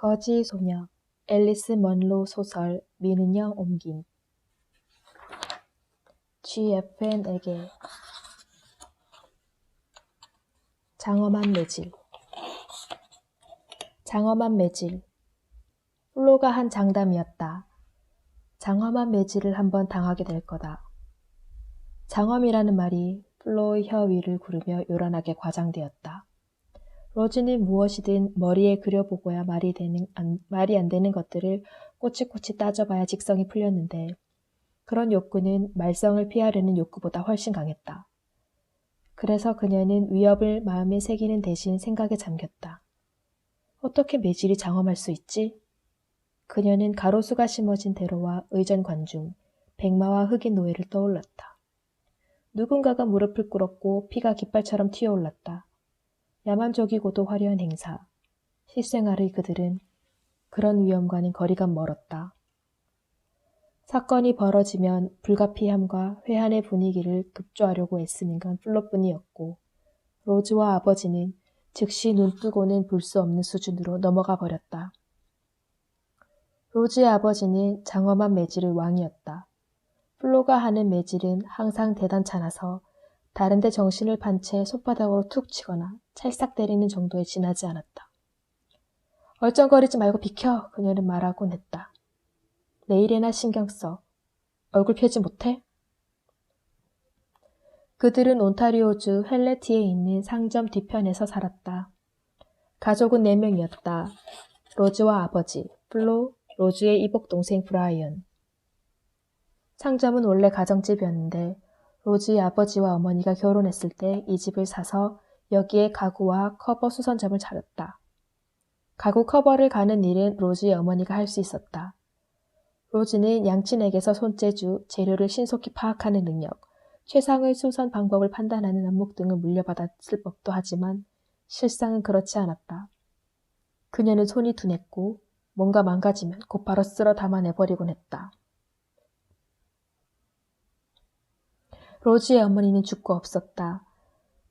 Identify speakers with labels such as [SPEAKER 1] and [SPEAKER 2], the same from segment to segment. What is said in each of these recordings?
[SPEAKER 1] 거지 소녀, 앨리스 먼로 소설, 미는영 옮김. GFN에게 장엄한 매질. 장엄한 매질. 플로가 한 장담이었다. 장엄한 매질을 한번 당하게 될 거다. 장엄이라는 말이 플로의 혀 위를 구르며 요란하게 과장되었다. 로즈는 무엇이든 머리에 그려보고야 말이 안 되는 것들을 꼬치꼬치 따져봐야 직성이 풀렸는데 그런 욕구는 말썽을 피하려는 욕구보다 훨씬 강했다. 그래서 그녀는 위협을 마음에 새기는 대신 생각에 잠겼다. 어떻게 매질이 장엄할 수 있지? 그녀는 가로수가 심어진 대로와 의전 관중, 백마와 흑인 노예를 떠올랐다. 누군가가 무릎을 꿇었고 피가 깃발처럼 튀어올랐다. 야만적이고도 화려한 행사. 실생활의 그들은 그런 위험과는 거리가 멀었다. 사건이 벌어지면 불가피함과 회한의 분위기를 급조하려고 애쓰는 건 플로뿐이었고 로즈와 아버지는 즉시 눈 뜨고는 볼 수 없는 수준으로 넘어가 버렸다. 로즈의 아버지는 장엄한 매질의 왕이었다. 플로가 하는 매질은 항상 대단찮아서 다른데 정신을 판 채 손바닥으로 툭 치거나 찰싹 때리는 정도에 지나지 않았다. 얼쩡거리지 말고 비켜! 그녀는 말하곤 했다. 내일에나 신경 써. 얼굴 펴지 못해? 그들은 온타리오주 헬레티에 있는 상점 뒤편에서 살았다. 가족은 4명이었다. 로즈와 아버지, 플로, 로즈의 이복동생 브라이언. 상점은 원래 가정집이었는데 로즈의 아버지와 어머니가 결혼했을 때 이 집을 사서 여기에 가구와 커버 수선점을 차렸다. 가구 커버를 가는 일은 로즈의 어머니가 할 수 있었다. 로즈는 양친에게서 손재주, 재료를 신속히 파악하는 능력, 최상의 수선 방법을 판단하는 안목 등을 물려받았을 법도 하지만 실상은 그렇지 않았다. 그녀는 손이 둔했고 뭔가 망가지면 곧바로 쓸어 담아내버리곤 했다. 로즈의 어머니는 죽고 없었다.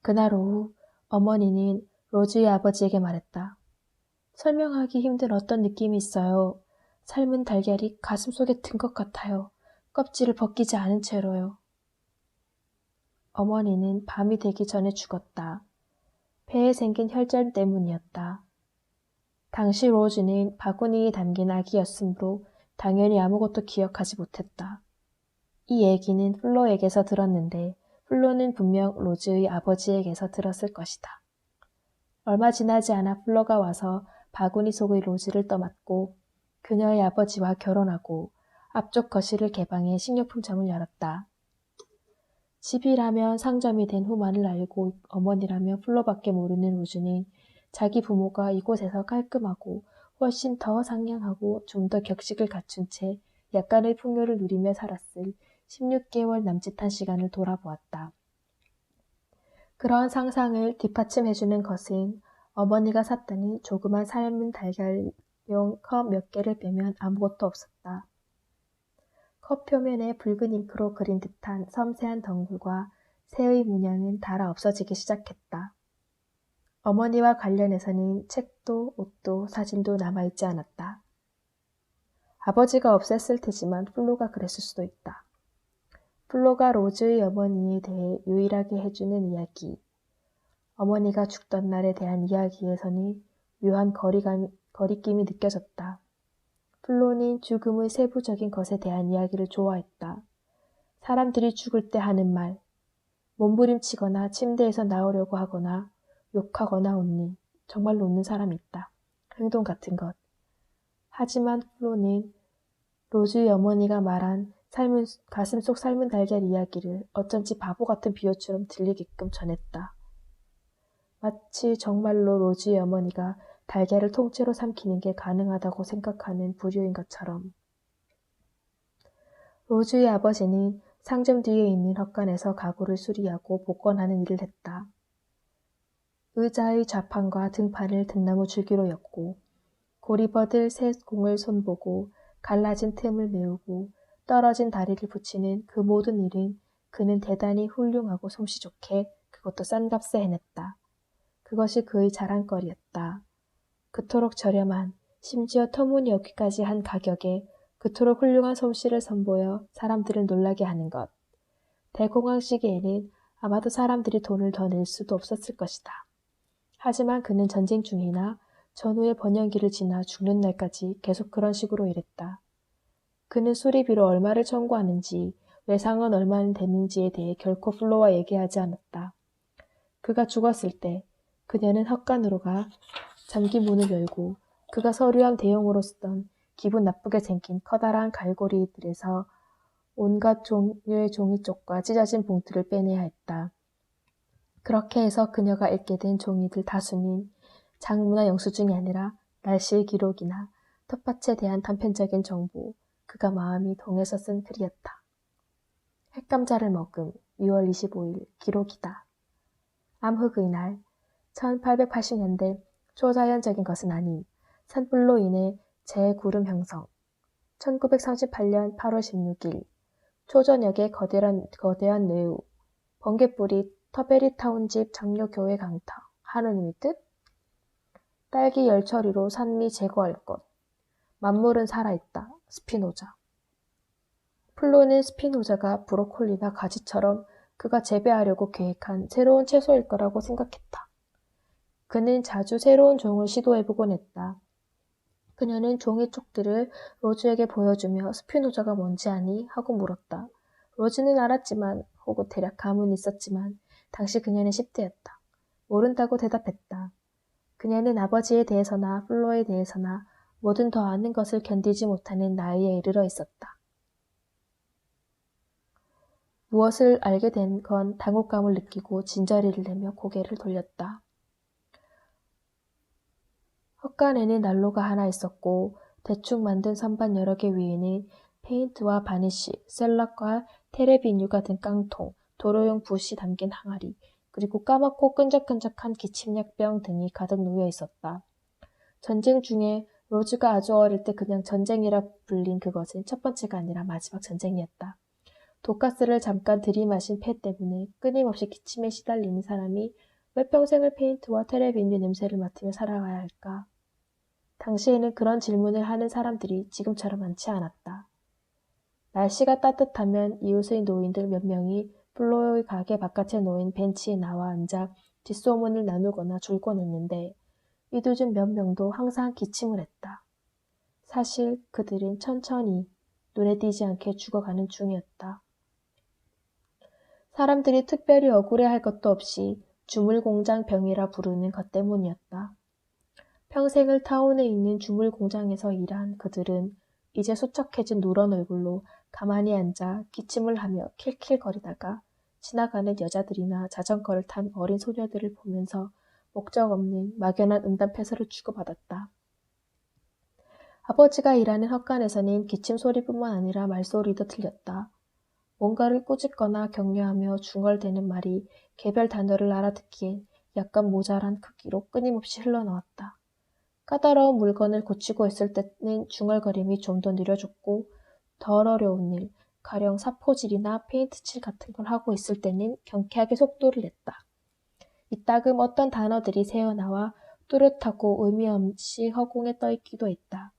[SPEAKER 1] 그날 오후 어머니는 로즈의 아버지에게 말했다. 설명하기 힘든 어떤 느낌이 있어요. 삶은 달걀이 가슴속에 든 것 같아요. 껍질을 벗기지 않은 채로요. 어머니는 밤이 되기 전에 죽었다. 폐에 생긴 혈전 때문이었다. 당시 로즈는 바구니에 담긴 아기였으므로 당연히 아무것도 기억하지 못했다. 이 얘기는 플로에게서 들었는데 플로는 분명 로즈의 아버지에게서 들었을 것이다. 얼마 지나지 않아 플로가 와서 바구니 속의 로즈를 떠맡고 그녀의 아버지와 결혼하고 앞쪽 거실을 개방해 식료품점을 열었다. 집이라면 상점이 된 후만을 알고 어머니라면 플로밖에 모르는 로즈는 자기 부모가 이곳에서 깔끔하고 훨씬 더 상냥하고 좀 더 격식을 갖춘 채 약간의 풍요를 누리며 살았을 16개월 남짓한 시간을 돌아보았다. 그런 상상을 뒷받침해주는 것은 어머니가 샀다는 조그만 삶은 달걀용 컵 몇 개를 빼면 아무것도 없었다. 컵 표면에 붉은 잉크로 그린 듯한 섬세한 덩굴과 새의 문양은 닳아 없어지기 시작했다. 어머니와 관련해서는 책도 옷도 사진도 남아있지 않았다. 아버지가 없앴을 테지만 플로가 그랬을 수도 있다. 플로가 로즈의 어머니에 대해 유일하게 해주는 이야기. 어머니가 죽던 날에 대한 이야기에서는 묘한 거리낌이 느껴졌다. 플로는 죽음의 세부적인 것에 대한 이야기를 좋아했다. 사람들이 죽을 때 하는 말, 몸부림치거나 침대에서 나오려고 하거나 욕하거나 웃는, 정말로 웃는 사람이 있다. 행동 같은 것. 하지만 플로는 로즈의 어머니가 말한 가슴 속 삶은 달걀 이야기를 어쩐지 바보 같은 비유처럼 들리게끔 전했다. 마치 정말로 로즈의 어머니가 달걀을 통째로 삼키는 게 가능하다고 생각하는 부류인 것처럼. 로즈의 아버지는 상점 뒤에 있는 헛간에서 가구를 수리하고 복권하는 일을 했다. 의자의 좌판과 등판을 등나무 줄기로 엮고 고리버들 새 공을 손보고 갈라진 틈을 메우고 떨어진 다리를 붙이는 그 모든 일은 그는 대단히 훌륭하고 솜씨 좋게 그것도 싼 값에 해냈다. 그것이 그의 자랑거리였다. 그토록 저렴한 심지어 터무니없기까지 한 가격에 그토록 훌륭한 솜씨를 선보여 사람들을 놀라게 하는 것. 대공황 시기에는 아마도 사람들이 돈을 더 낼 수도 없었을 것이다. 하지만 그는 전쟁 중이나 전후의 번영기를 지나 죽는 날까지 계속 그런 식으로 일했다. 그는 수리비로 얼마를 청구하는지, 외상은 얼마나 되는지에 대해 결코 플로와 얘기하지 않았다. 그가 죽었을 때 그녀는 헛간으로 가 잠긴 문을 열고 그가 서류함 대용으로 쓰던 기분 나쁘게 생긴 커다란 갈고리들에서 온갖 종류의 종이쪽과 찢어진 봉투를 빼내야 했다. 그렇게 해서 그녀가 읽게 된 종이들 다수는 장문화 영수증이 아니라 날씨의 기록이나 텃밭에 대한 단편적인 정보, 그가 마음이 동해서 쓴 글이었다. 햇감자를 먹음 6월 25일 기록이다. 암흑의 날 1880년대 초자연적인 것은 아닌 산불로 인해 재구름 형성 1938년 8월 16일 초저녁에 거대한 뇌우 번개불이 터베리타운집 장로교회 강타 하느님의 뜻? 딸기 열처리로 산미 제거할 것. 만물은 살아있다. 스피노자. 플로는 스피노자가 브로콜리나 가지처럼 그가 재배하려고 계획한 새로운 채소일 거라고 생각했다. 그는 자주 새로운 종을 시도해보곤 했다. 그녀는 종의 쪽들을 로즈에게 보여주며 스피노자가 뭔지 아니? 하고 물었다. 로즈는 알았지만 혹은 대략 감은 있었지만 당시 그녀는 10대였다. 모른다고 대답했다. 그녀는 아버지에 대해서나 플로에 대해서나 뭐든 더 아는 것을 견디지 못하는 나이에 이르러 있었다. 무엇을 알게 된 건 당혹감을 느끼고 진저리를 내며 고개를 돌렸다. 헛간에는 난로가 하나 있었고 대충 만든 선반 여러 개 위에는 페인트와 바니쉬, 셀럽과 테레비뉴 같은 깡통, 도로용 붓이 담긴 항아리, 그리고 까맣고 끈적끈적한 기침약병 등이 가득 놓여 있었다. 전쟁 중에 로즈가 아주 어릴 때 그냥 전쟁이라 불린 그것은 첫 번째가 아니라 마지막 전쟁이었다. 독가스를 잠깐 들이마신 폐 때문에 끊임없이 기침에 시달리는 사람이 왜 평생을 페인트와 테레비뉴 냄새를 맡으며 살아가야 할까? 당시에는 그런 질문을 하는 사람들이 지금처럼 많지 않았다. 날씨가 따뜻하면 이웃의 노인들 몇 명이 플로의 가게 바깥에 놓인 벤치에 나와 앉아 뒷소문을 나누거나 줄곧 했는데 이들 중 몇 명도 항상 기침을 했다. 사실 그들은 천천히 눈에 띄지 않게 죽어가는 중이었다. 사람들이 특별히 억울해할 것도 없이 주물공장 병이라 부르는 것 때문이었다. 평생을 타운에 있는 주물공장에서 일한 그들은 이제 수척해진 누런 얼굴로 가만히 앉아 기침을 하며 킬킬거리다가 지나가는 여자들이나 자전거를 탄 어린 소녀들을 보면서 목적 없는 막연한 응답해서를 주고받았다. 아버지가 일하는 헛간에서는 기침 소리뿐만 아니라 말소리도 들렸다. 뭔가를 꾸짖거나 격려하며 중얼대는 말이 개별 단어를 알아듣기엔 약간 모자란 크기로 끊임없이 흘러나왔다. 까다로운 물건을 고치고 있을 때는 중얼거림이 좀 더 느려졌고 덜 어려운 일, 가령 사포질이나 페인트칠 같은 걸 하고 있을 때는 경쾌하게 속도를 냈다. 이따금 어떤 단어들이 새어나와 뚜렷하고 의미 없이 허공에 떠있기도 했다.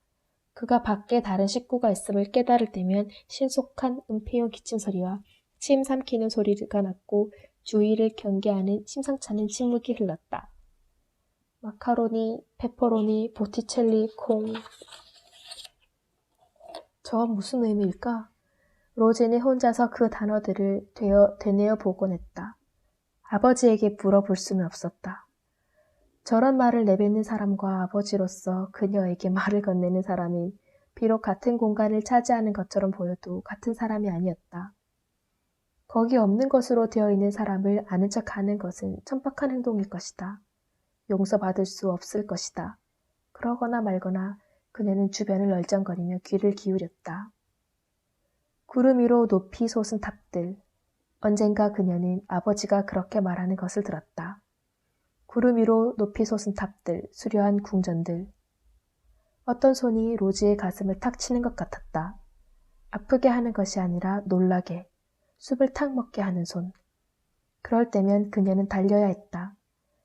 [SPEAKER 1] 그가 밖에 다른 식구가 있음을 깨달을 때면 신속한 은폐용 기침소리와 침 삼키는 소리가 났고 주위를 경계하는 심상찮은 침묵이 흘렀다. 마카로니, 페퍼로니, 보티첼리, 콩. 저건 무슨 의미일까? 로제는 혼자서 그 단어들을 되뇌어 보곤 했다. 아버지에게 물어볼 수는 없었다. 저런 말을 내뱉는 사람과 아버지로서 그녀에게 말을 건네는 사람이 비록 같은 공간을 차지하는 것처럼 보여도 같은 사람이 아니었다. 거기 없는 것으로 되어 있는 사람을 아는 척하는 것은 천박한 행동일 것이다. 용서받을 수 없을 것이다. 그러거나 말거나 그녀는 주변을 얼쩡거리며 귀를 기울였다. 구름 위로 높이 솟은 탑들. 언젠가 그녀는 아버지가 그렇게 말하는 것을 들었다. 구름 위로 높이 솟은 탑들, 수려한 궁전들. 어떤 손이 로즈의 가슴을 탁 치는 것 같았다. 아프게 하는 것이 아니라 놀라게, 숲을 탁 먹게 하는 손. 그럴 때면 그녀는 달려야 했다.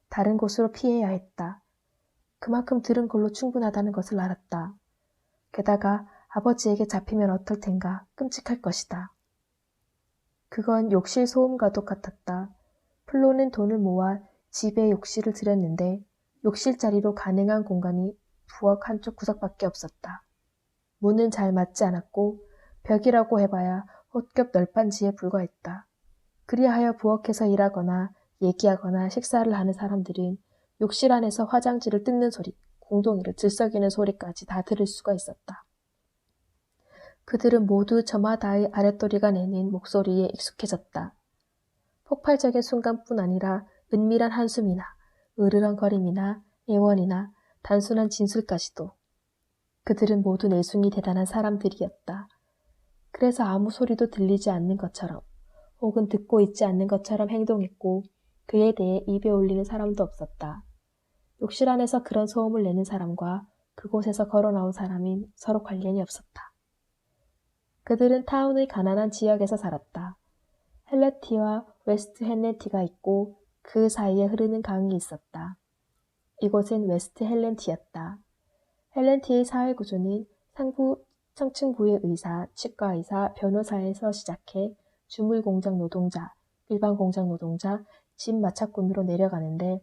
[SPEAKER 1] 다른 곳으로 피해야 했다. 그만큼 들은 걸로 충분하다는 것을 알았다. 게다가 아버지에게 잡히면 어떨 텐가 끔찍할 것이다. 그건 욕실 소음과도 같았다. 플로는 돈을 모아 집에 욕실을 들였는데 욕실 자리로 가능한 공간이 부엌 한쪽 구석밖에 없었다. 문은 잘 맞지 않았고 벽이라고 해봐야 헛겹 널빤지에 불과했다. 그리하여 부엌에서 일하거나 얘기하거나 식사를 하는 사람들은 욕실 안에서 화장지를 뜯는 소리, 공동이를 들썩이는 소리까지 다 들을 수가 있었다. 그들은 모두 저마다의 아랫도리가 내는 목소리에 익숙해졌다. 폭발적인 순간뿐 아니라 은밀한 한숨이나 으르렁거림이나 애원이나 단순한 진술까지도. 그들은 모두 내숭이 대단한 사람들이었다. 그래서 아무 소리도 들리지 않는 것처럼 혹은 듣고 있지 않는 것처럼 행동했고 그에 대해 입에 올리는 사람도 없었다. 욕실 안에서 그런 소음을 내는 사람과 그곳에서 걸어 나온 사람인 서로 관련이 없었다. 그들은 타운의 가난한 지역에서 살았다. 헬레티와 웨스트 헬렌티가 있고 그 사이에 흐르는 강이 있었다. 이곳은 웨스트 헬렌티였다. 헬렌티의 사회 구조는 상층부의 의사, 치과의사, 변호사에서 시작해 주물 공장 노동자, 일반 공장 노동자, 집 마차꾼으로 내려가는데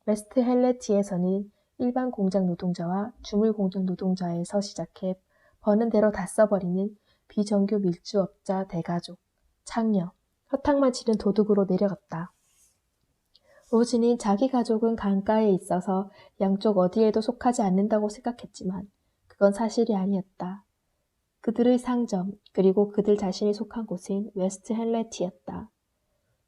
[SPEAKER 1] 웨스트 헬렌티에서는 일반 공장 노동자와 주물 공장 노동자에서 시작해 버는 대로 다 써버리는 비정규 밀주업자 대가족, 창녀, 허탕만 치는 도둑으로 내려갔다. 로즈는 자기 가족은 강가에 있어서 양쪽 어디에도 속하지 않는다고 생각했지만 그건 사실이 아니었다. 그들의 상점 그리고 그들 자신이 속한 곳은 웨스트 헬레티였다.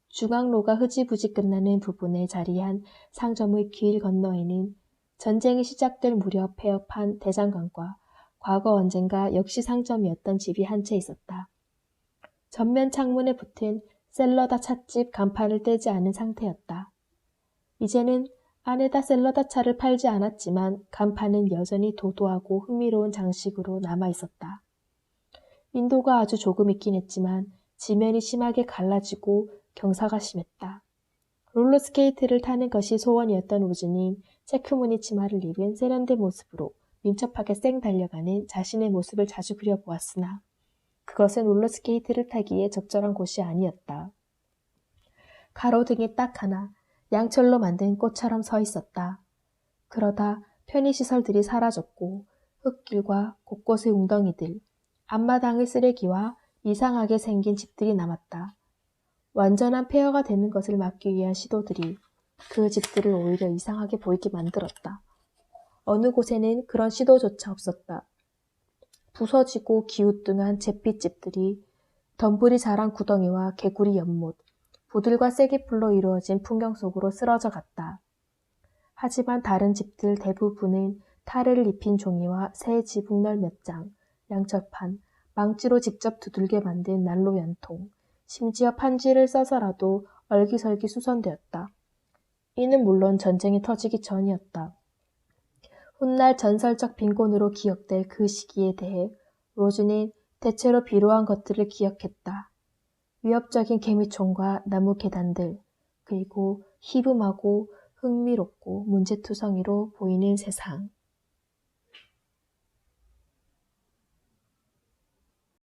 [SPEAKER 1] 중앙로가 흐지부지 끝나는 부분에 자리한 상점의 길 건너에는 전쟁이 시작될 무렵 폐업한 대장간과 과거 언젠가 역시 상점이었던 집이 한 채 있었다. 전면 창문에 붙은 샐러다 찻집 간판을 떼지 않은 상태였다. 이제는 안에다 샐러다 차를 팔지 않았지만 간판은 여전히 도도하고 흥미로운 장식으로 남아있었다. 인도가 아주 조금 있긴 했지만 지면이 심하게 갈라지고 경사가 심했다. 롤러스케이트를 타는 것이 소원이었던 우즈는 체크무늬 치마를 입은 세련된 모습으로 민첩하게 쌩 달려가는 자신의 모습을 자주 그려보았으나 그것은 롤러스케이트를 타기에 적절한 곳이 아니었다. 가로등이 딱 하나 양철로 만든 꽃처럼 서 있었다. 그러다 편의시설들이 사라졌고 흙길과 곳곳의 웅덩이들, 앞마당의 쓰레기와 이상하게 생긴 집들이 남았다. 완전한 폐허가 되는 것을 막기 위한 시도들이 그 집들을 오히려 이상하게 보이게 만들었다. 어느 곳에는 그런 시도조차 없었다. 부서지고 기우뚱한 잿빛집들이 덤불이 자란 구덩이와 개구리 연못, 부들과 쐐기풀로 이루어진 풍경 속으로 쓰러져 갔다. 하지만 다른 집들 대부분은 타르를 입힌 종이와 새 지붕널 몇 장, 양철판, 망치로 직접 두들겨 만든 난로 연통, 심지어 판지를 써서라도 얼기설기 수선되었다. 이는 물론 전쟁이 터지기 전이었다. 훗날 전설적 빈곤으로 기억될 그 시기에 대해 로즈는 대체로 비로한 것들을 기억했다. 위협적인 개미총과 나무 계단들, 그리고 희붐하고 흥미롭고 문제투성이로 보이는 세상.